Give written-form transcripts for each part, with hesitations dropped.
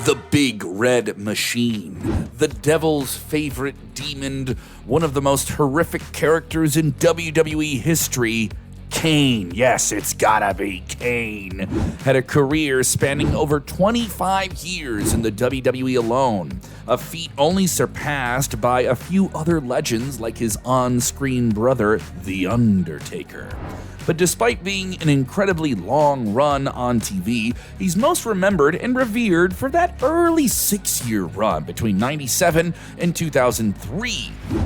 The Big Red Machine, the devil's favorite demon, one of the most horrific characters in WWE history, Kane. Yes, it's gotta be Kane. Had a career spanning over 25 years in the WWE alone, a feat only surpassed by a few other legends like his on-screen brother, The Undertaker. But despite being an incredibly long run on TV, he's most remembered and revered for that early 6-year run between 97 and 2003,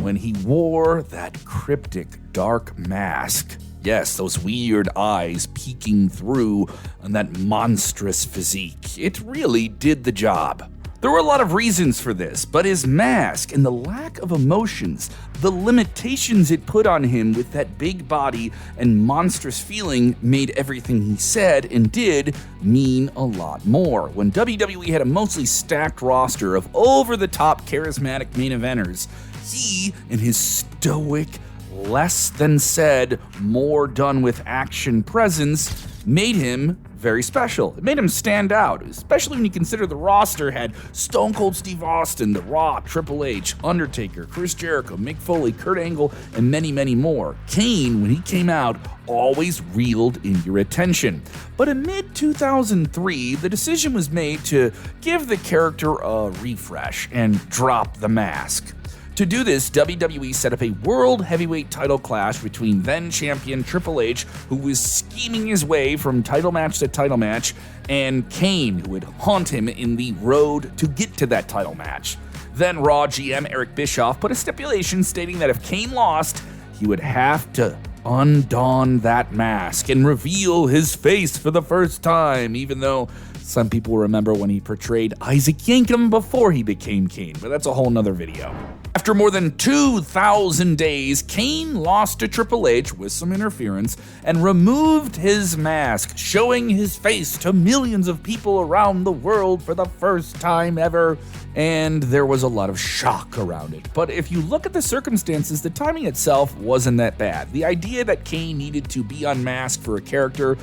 when he wore that cryptic dark mask. Yes, those weird eyes peeking through on that monstrous physique. It really did the job. There were a lot of reasons for this, but his mask and the lack of emotions, the limitations it put on him with that big body and monstrous feeling made everything he said and did mean a lot more. When WWE had a mostly stacked roster of over-the-top charismatic main eventers, he and his stoic, less than said, more done with action presence made him very special. It made him stand out, especially when you consider the roster had Stone Cold Steve Austin, The Rock, Triple H, Undertaker, Chris Jericho, Mick Foley, Kurt Angle, and many, many more. Kane, when he came out, always reeled in your attention. But in mid-2003, the decision was made to give the character a refresh and drop the mask. To do this, WWE set up a World Heavyweight title clash between then-champion Triple H, who was scheming his way from title match to title match, and Kane, who would haunt him in the road to get to that title match. Then Raw GM Eric Bischoff put a stipulation stating that if Kane lost, he would have to undon that mask and reveal his face for the first time, even though some people remember when he portrayed Isaac Yankem before he became Kane, but that's a whole nother video. After more than 2,000 days, Kane lost to Triple H with some interference and removed his mask, showing his face to millions of people around the world for the first time ever. And there was a lot of shock around it. But if you look at the circumstances, the timing itself wasn't that bad. The idea that Kane needed to be unmasked for a character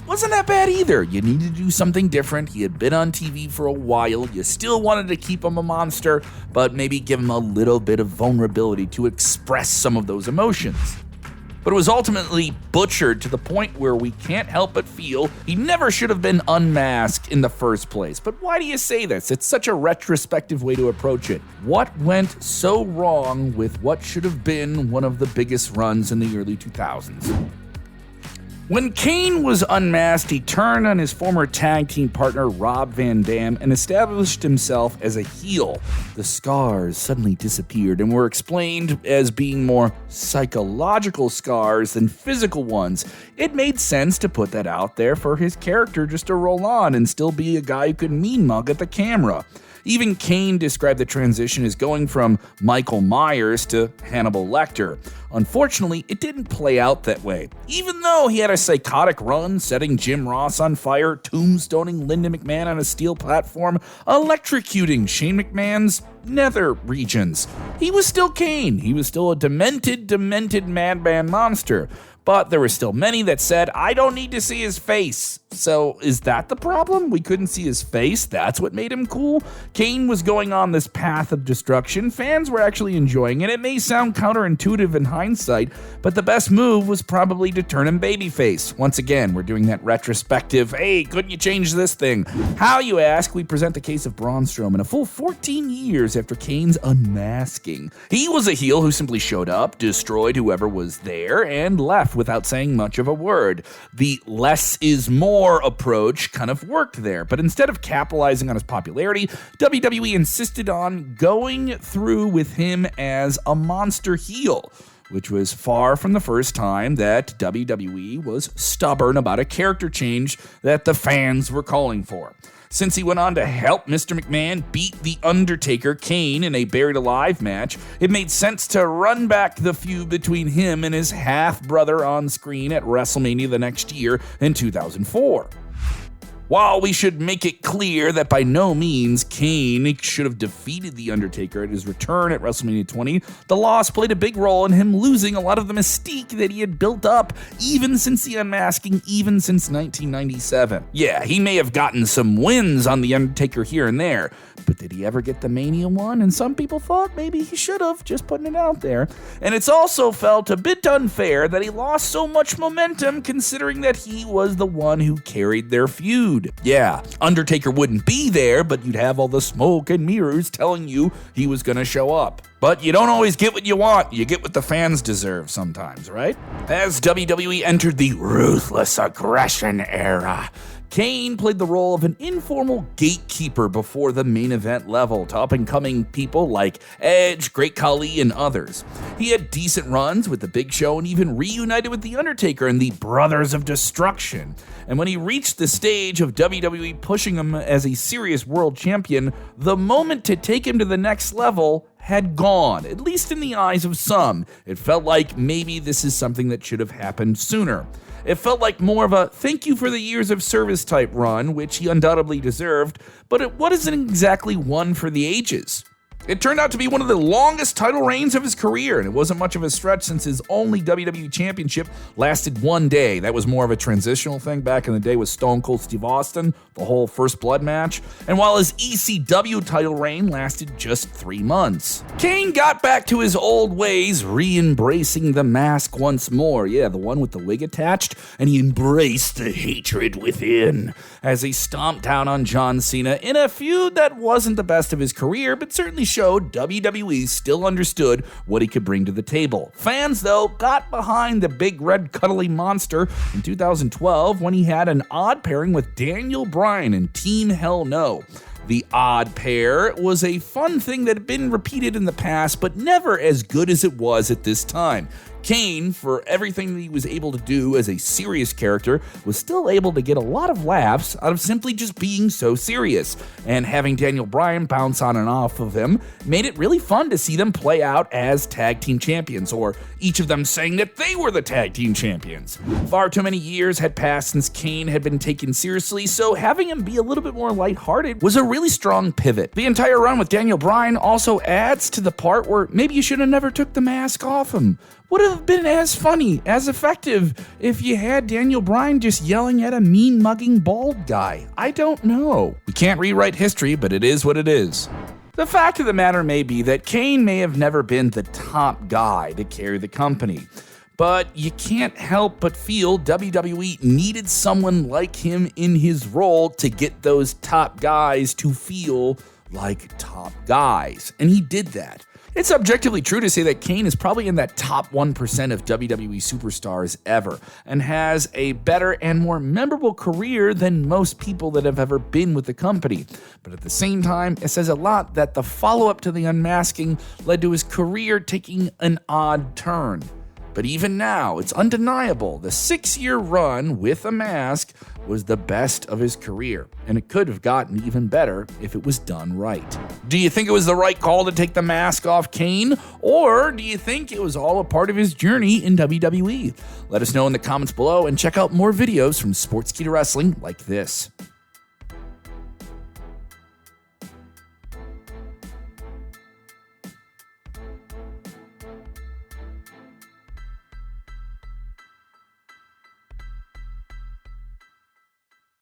wasn't that bad either. You needed to do something different. He had been on TV for a while. You still wanted to keep him a monster, but maybe give him a little bit of vulnerability to express some of those emotions. But it was ultimately butchered to the point where we can't help but feel he never should have been unmasked in the first place. But why do you say this? It's such a retrospective way to approach it. What went so wrong with what should have been one of the biggest runs in the early 2000s? When Kane was unmasked, he turned on his former tag team partner Rob Van Dam and established himself as a heel. The scars suddenly disappeared and were explained as being more psychological scars than physical ones. It made sense to put that out there for his character just to roll on and still be a guy who could mean mug at the camera. Even Kane described the transition as going from Michael Myers to Hannibal Lecter. Unfortunately, it didn't play out that way. Even though he had a psychotic run, setting Jim Ross on fire, tombstoning Linda McMahon on a steel platform, electrocuting Shane McMahon's nether regions, he was still Kane. He was still a demented madman monster. But there were still many that said, I don't need to see his face. So is that the problem? We couldn't see his face? That's what made him cool? Kane was going on this path of destruction. Fans were actually enjoying it. It may sound counterintuitive in hindsight, but the best move was probably to turn him babyface. Once again, we're doing that retrospective, hey, couldn't you change this thing? How, you ask? We present the case of Braun Strowman a full 14 years after Kane's unmasking. He was a heel who simply showed up, destroyed whoever was there, and left without saying much of a word. The less is more approach kind of worked there, but instead of capitalizing on his popularity, WWE insisted on going through with him as a monster heel, which was far from the first time that WWE was stubborn about a character change that the fans were calling for. Since he went on to help Mr. McMahon beat The Undertaker, Kane, in a Buried Alive match, it made sense to run back the feud between him and his half-brother on screen at WrestleMania the next year in 2004. While we should make it clear that by no means Kane should have defeated The Undertaker at his return at WrestleMania 20, the loss played a big role in him losing a lot of the mystique that he had built up even since the unmasking, even since 1997. Yeah, he may have gotten some wins on The Undertaker here and there, but did he ever get the Mania one? And some people thought maybe he should have, just putting it out there. And it's also felt a bit unfair that he lost so much momentum considering that he was the one who carried their feud. Yeah, Undertaker wouldn't be there, but you'd have all the smoke and mirrors telling you he was gonna show up. But you don't always get what you want, you get what the fans deserve sometimes, right? As WWE entered the ruthless aggression era, Kane played the role of an informal gatekeeper before the main event level to up-and-coming people like Edge, Great Khali, and others. He had decent runs with The Big Show and even reunited with The Undertaker and the Brothers of Destruction. And when he reached the stage of WWE pushing him as a serious world champion, the moment to take him to the next level had gone, at least in the eyes of some. It felt like maybe this is something that should have happened sooner. It felt like more of a thank you for the years of service type run, which he undoubtedly deserved, but it wasn't exactly one for the ages. It turned out to be one of the longest title reigns of his career, and it wasn't much of a stretch since his only WWE championship lasted one day. That was more of a transitional thing back in the day with Stone Cold Steve Austin, the whole First Blood match, and while his ECW title reign lasted just 3 months. Kane got back to his old ways, re-embracing the mask once more, yeah, the one with the wig attached, and he embraced the hatred within as he stomped down on John Cena in a feud that wasn't the best of his career, but certainly showed WWE still understood what he could bring to the table. Fans, though, got behind the big red cuddly monster in 2012 when he had an odd pairing with Daniel Bryan and Team Hell No. The odd pair was a fun thing that had been repeated in the past, but never as good as it was at this time. Kane, for everything that he was able to do as a serious character, was still able to get a lot of laughs out of simply just being so serious. And having Daniel Bryan bounce on and off of him made it really fun to see them play out as tag team champions, or each of them saying that they were the tag team champions. Far too many years had passed since Kane had been taken seriously, so having him be a little bit more lighthearted was a really strong pivot. The entire run with Daniel Bryan also adds to the part where maybe you should have never took the mask off him. Would have been as funny, as effective, if you had Daniel Bryan just yelling at a mean mugging bald guy. I don't know. We can't rewrite history, but it is what it is. The fact of the matter may be that Kane may have never been the top guy to carry the company, but you can't help but feel WWE needed someone like him in his role to get those top guys to feel like top guys, and he did that. It's objectively true to say that Kane is probably in that top 1% of WWE superstars ever, and has a better and more memorable career than most people that have ever been with the company. But at the same time, it says a lot that the follow-up to the unmasking led to his career taking an odd turn. But even now, it's undeniable the 6-year run with a mask was the best of his career, and it could have gotten even better if it was done right. Do you think it was the right call to take the mask off Kane, or do you think it was all a part of his journey in WWE? Let us know in the comments below, and check out more videos from Sportskeeda Wrestling like this.